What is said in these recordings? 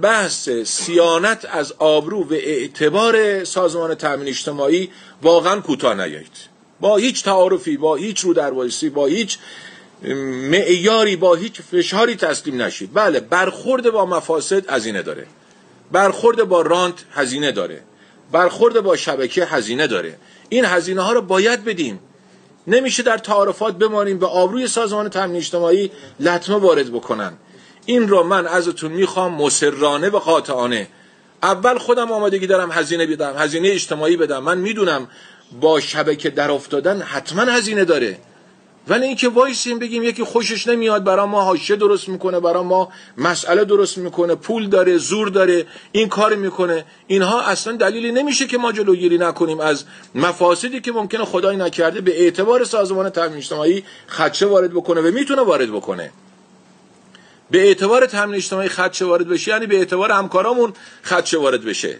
بحث صیانت از آبرو و اعتبار سازمان تامین اجتماعی واقعا کوتاه نیایید. با هیچ تعارفی، با هیچ رودروایسی، با هیچ معیاری، با هیچ فشاری تسلیم نشید. بله، برخورد با مفاسد هزینه داره، برخورد با رانت هزینه داره، برخورد با شبکه هزینه داره. این هزینه ها رو باید بدیم. نمیشه در تعارفات بمانیم، به آبروی سازمان تامین اجتماعی لطمه وارد بکنن. این رو من ازتون میخوام مصرانه و قاطعانه. اول خودم آمادگی دارم هزینه بدم، هزینه اجتماعی بدم. من میدونم با شبکه در افتادن حتما هزینه داره، ولی اینکه وایسیم بگیم یکی خوشش نمیاد برای ما حاشیه درست میکنه، برای ما مسئله درست میکنه، پول داره، زور داره، این کار میکنه، اینها اصلا دلیلی نمیشه که ما جلوگیری نکنیم از مفاسدی که ممکنه خدای نکرده به اعتبار سازمان تامین اجتماعی خدشه وارد بکنه و میتونه وارد بکنه. به اعتبار تامین اجتماعی خدشه وارد بشه یعنی به اعتبار همکارامون خدشه وارد بشه.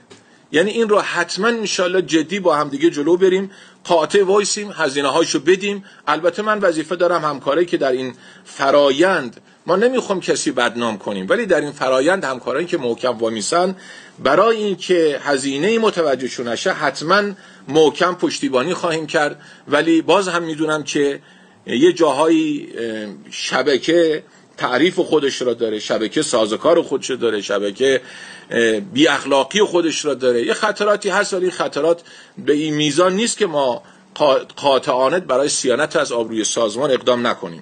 یعنی این رو حتما انشالله جدی با هم دیگه جلو بریم، قاطع وایسیم، هزینه هاشو بدیم. البته من وظیفه دارم همکارایی که در این فرایند، ما نمیخوام کسی بدنام کنیم، ولی در این فرایند همکارایی که محکم وامیسن، برای اینکه هزینه متوجهشون نشه حتما محکم پشتیبانی خواهیم کرد. ولی باز هم میدونم که یه جاهایی شبکه تعریف خودش را داره، شبکه سازوکار خودش را داره، شبکه بی اخلاقی خودش را داره. یه خطراتی هست، ولی خطرات به این میزان نیست که ما قاطعانه برای صیانت از آبروی سازمان اقدام نکنیم.